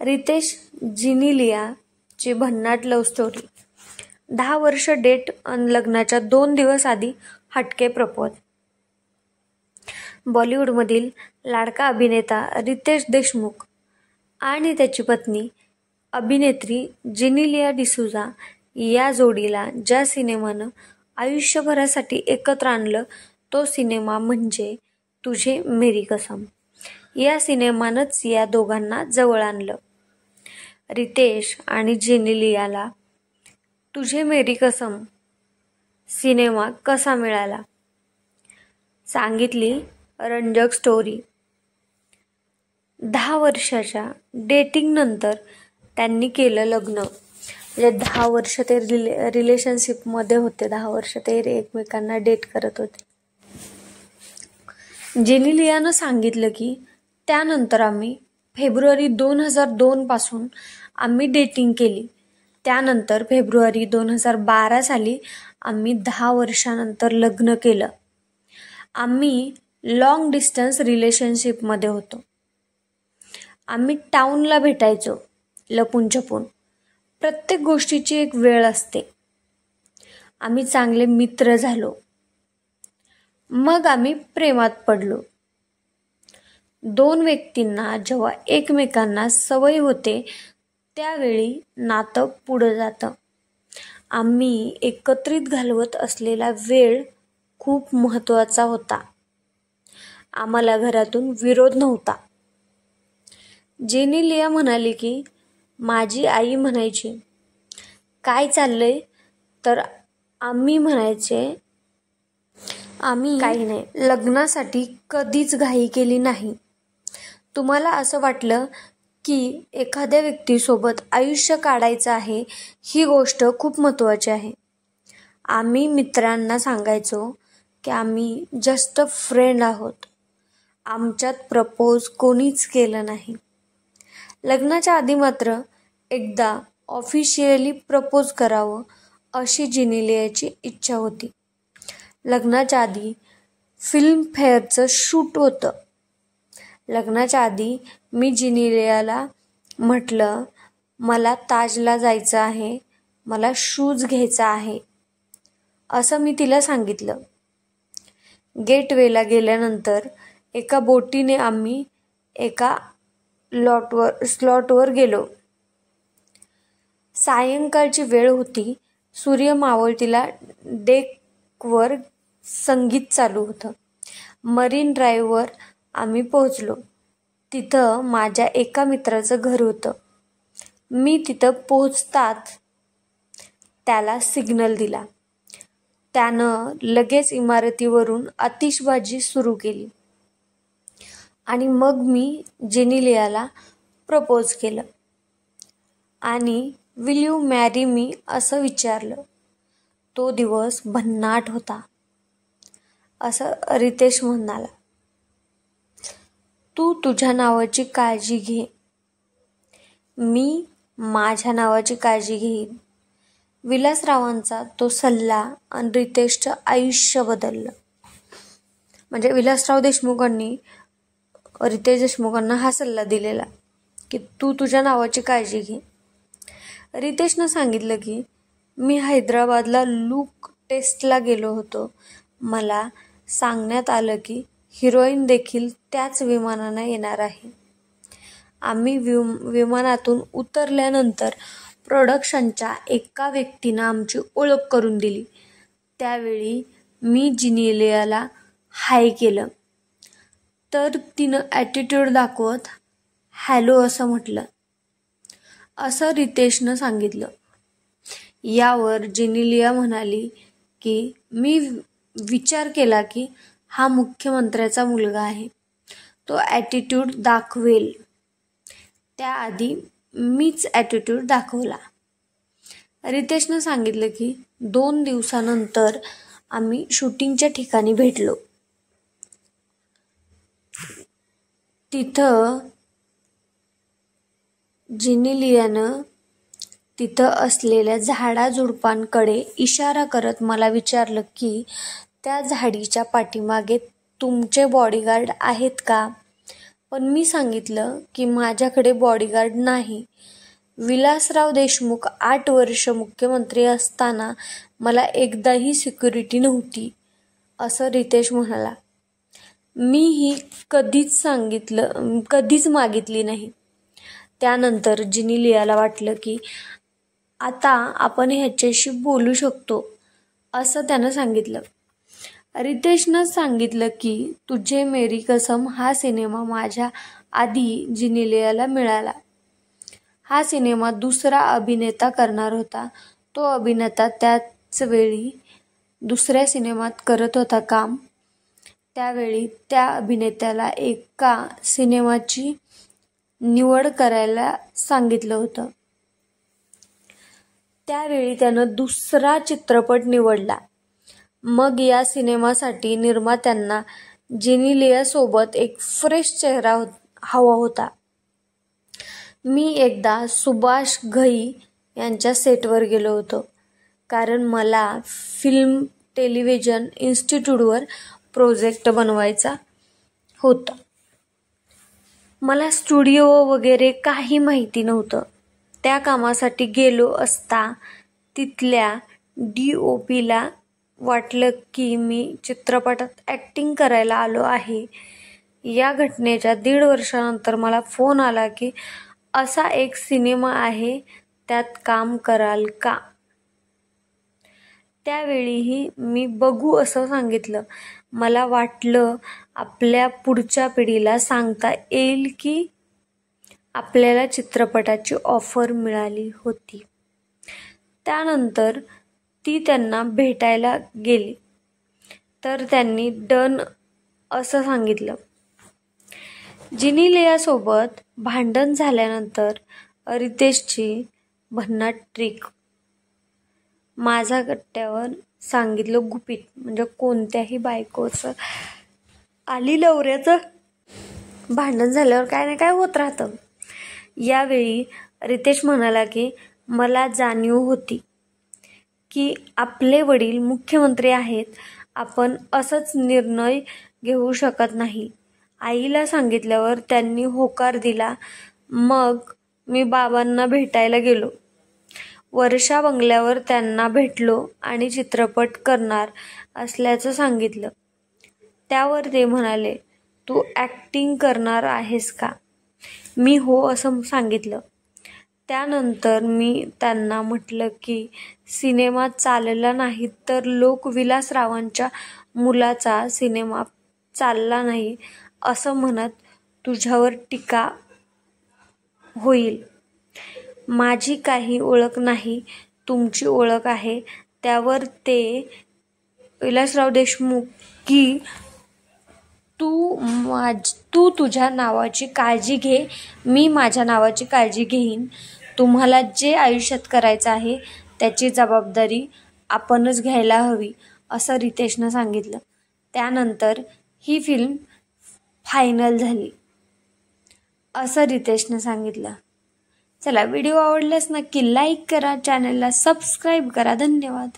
रितेश जिनिलियाची भन्नाट love story. 10 वर्ष date अन लग्नाच्या 2 दिवस आधी हटके प्रपोज. बॉलिवूडमधील लाडका अभिनेता रितेश देशमुख आणि त्याची पत्नी अभिनेत्री जिनिलिया डिसूजा या जोडीला ज्या सिनेमानं आयुष्यभरासाठी एकत्र आणलं तो सिनेमा म्हणजे तुझे मेरी कसम. या सिनेमानंच या दोघांना जवळ आणलं. रितेश आणि जिनिलियाला तुझे मेरी कसम सिनेमा कसा मिळाला, सांगितली रंजक स्टोरी. 10 वर्षाच्या डेटिंगनंतर त्यांनी केलं लग्न. म्हणजे 10 वर्ष ते रिलेशनशिपमध्ये होते. 10 वर्ष ते एकमेकांना डेट करत होते. जिनिलियानं सांगितलं की त्यानंतर आम्ही फेब्रुवारी 2002 पासून आम्ही डेटिंग केली. त्यानंतर फेब्रुवारी 2012 साली आम्ही 10 वर्षानंतर लग्न केलं. आम्ही लॉंग डिस्टन्स रिलेशनशिपमध्ये होतो. आम्ही टाऊनला भेटायचो लपून छपून. प्रत्येक गोष्टीची एक वेळ असते. आम्ही चांगले मित्र झालो. मग आम्ही प्रेमात पडलो. 2 व्यक्तींना जेव्हा एकमेकांना सवय होते त्यावेळी नातं पुढं जातं. आम्ही एकत्रित घालवत असलेला वेळ खूप महत्त्वाचा होता. आम्हाला घरातून विरोध नव्हता. जिनिलिया म्हणाली की माझी आई म्हणायची काय चाललंय, तर आम्ही म्हणायचे आम्ही काही नाही. लग्नासाठी कधीच घाई केली नाही. तुम्हाला असं वाटलं की एखाद्या व्यक्तीसोबत आयुष्य काढायचं आहे, ही गोष्ट खूप महत्त्वाची आहे. आम्ही मित्रांना सांगायचो की आम्ही जस्ट फ्रेंड आहोत. आमच्यात प्रपोज कोणीच केलं नाही. लग्नाच्या आधी मात्र एकदा ऑफिशियली प्रपोज करावं अशी जिनिलियाची इच्छा होती. लग्नाच्या आधी फिल्मफेअरचं शूट होतं. लग्नाच्या आधी मी जिनिलियाला म्हटलं मला ताजला जायचं आहे, मला शूज घ्यायचा आहे, असं मी तिला सांगितलं. गेटवेला गेल्यानंतर एका बोटीने आम्ही एका स्लॉटवर गेलो. सायंकाळची वेळ होती. सूर्य मावळतीला डेकवर संगीत चालू होतं. मरीन ड्राईव्हवर आम्ही पोहोचलो. तिथं माझ्या एका मित्राचं घर होतं. मी तिथं पोहोचताच त्याला सिग्नल दिला. त्यानं लगेच इमारतीवरून आतिषबाजी सुरू केली आणि मग मी जिनिलियाला प्रपोज केलं आणि विल यू मॅरी मी असं विचारलं. तो दिवस भन्नाट होता, असं रितेश म्हणाला. तू तुझ्या नावाची काळजी घे, मी माझ्या नावाची काळजी घेईन. विलासरावांचा तो सल्ला आणि रितेशचं आयुष्य बदललं. म्हणजे विलासराव देशमुखांनी रितेश देशमुखांना हा सल्ला दिलेला की तू तुझ्या नावाची काळजी घे. रितेशनं सांगितलं की मी हैदराबादला लूक टेस्टला गेलो होतो. मला सांगण्यात आलं की हिरोईन देखील त्याच विमानानं येणार आहे. आम्ही विमानातून उतरल्यानंतर प्रोडक्शनच्या एका व्यक्तीनं आमची ओळख करून दिली. त्यावेळी मी जिनिलियाला हाय केलं तर तिनं ॲटिट्यूड दाखवत हॅलो असं म्हटलं, असं रितेशनं सांगितलं. यावर जिनिलिया म्हणाली की मी विचार केला की हा मुख्यमंत्र्याचा मुलगा आहे, तो ॲटिट्यूड दाखवेल. त्याआधी मीच ॲटिट्यूड दाखवला. रितेशनं सांगितलं की 2 दिवसानंतर आम्ही शूटिंगच्या ठिकाणी भेटलो. तिथं जिनिलियानं तिथं असलेल्या झाडाझुडपांकडे इशारा करत मला विचारलं की त्या झाडीच्या पाठीमागे तुमचे बॉडीगार्ड आहेत का. पण मी सांगितलं की माझ्याकडे बॉडीगार्ड नाही. विलासराव देशमुख 8 वर्ष मुख्यमंत्री असताना मला एकदाही सिक्युरिटी नव्हती, असं रितेश म्हणाला. मी ही कधीच मागितली नाही. त्यानंतर जिनिलियाला वाटलं की आता आपण ह्याच्याशी बोलू शकतो, असं त्यानं सांगितलं. रितेशनं सांगितलं की तुझे मेरी कसम हा सिनेमा माझ्या आधी जिनिलियाला मिळाला. हा सिनेमा दुसरा अभिनेता करणार होता. तो अभिनेता त्याच वेळी दुसऱ्या सिनेमात करत होता काम. त्यावेळी त्या अभिनेत्याला एका सिनेमाची निवड करायला सांगितलं होतं. त्यावेळी त्यानं दुसरा चित्रपट निवडला. मग या सिनेमासाठी निर्मात्यांना जिनिलियासोबत एक फ्रेश चेहरा हवा होता. मी एकदा सुभाष घई यांच्या सेटवर गेलो होतो, कारण मला फिल्म टेलिव्हिजन इन्स्टिट्यूटवर प्रोजेक्ट बनवायचा होता. मला स्टुडिओ वगैरे काही माहिती नव्हतं. त्या कामासाठी गेलो असता तिथल्या DOPला वाटलं की मी चित्रपटात ॲक्टिंग करायला आलो आहे. या घटनेच्या 1.5 वर्षानंतर मला फोन आला की असा एक सिनेमा आहे, त्यात काम कराल का? त्यावेळीही मी बघू असं सांगितलं. मला वाटलं आपल्या पुढच्या पिढीला सांगता येईल की आपल्याला चित्रपटाची ऑफर मिळाली होती. त्यानंतर ती त्यांना भेटायला गेली तर त्यांनी डन असं सांगितलं. जिनिलियासोबत भांडण झाल्यानंतर रितेशची भन्नाट ट्रिक. माझा गट्ट्यावर सांगितलं गुपित, म्हणजे कोणत्याही बायकोचं आली नवऱ्याचं भांडण झाल्यावर काय ना काय होत राहतं. यावेळी रितेश म्हणाला की मला जाणीव होती की आपले वडील मुख्यमंत्री आहेत, आपण असंच निर्णय घेऊ शकत नाही. आईला सांगितल्यावर त्यांनी होकार दिला. मग मी बाबांना भेटायला गेलो. वर्षा बंगल्यावर त्यांना भेटलो आणि चित्रपट करणार असल्याचं सांगितलं. त्यावर ते म्हणाले, तू ॲक्टिंग करणार आहेस का? मी हो असं सांगितलं. त्यानंतर मी त्यांना म्हटलं की सिनेमा चालला नाही तर लोक विलासरावांच्या मुलाचा सिनेमा चालला नाही असं म्हणत तुझ्यावर टीका होईल. माझी काही ओळख नाही, तुमची ओळख आहे. त्यावर ते विलासराव देशमुख की तू तुझ्या नावाची काळजी घे, मी माझ्या नावाची काळजी घेईन. तुम्हाला जे आयुष्यात करायचं आहे त्याची जबाबदारी आपणच घ्यायला हवी, असं रितेशनं सांगितलं. त्यानंतर ही फिल्म फायनल झाली, असं रितेशनं सांगितलं. चला, व्हिडिओ आवडल्यास नक्की लाईक करा, चॅनलला सबस्क्राईब करा. धन्यवाद.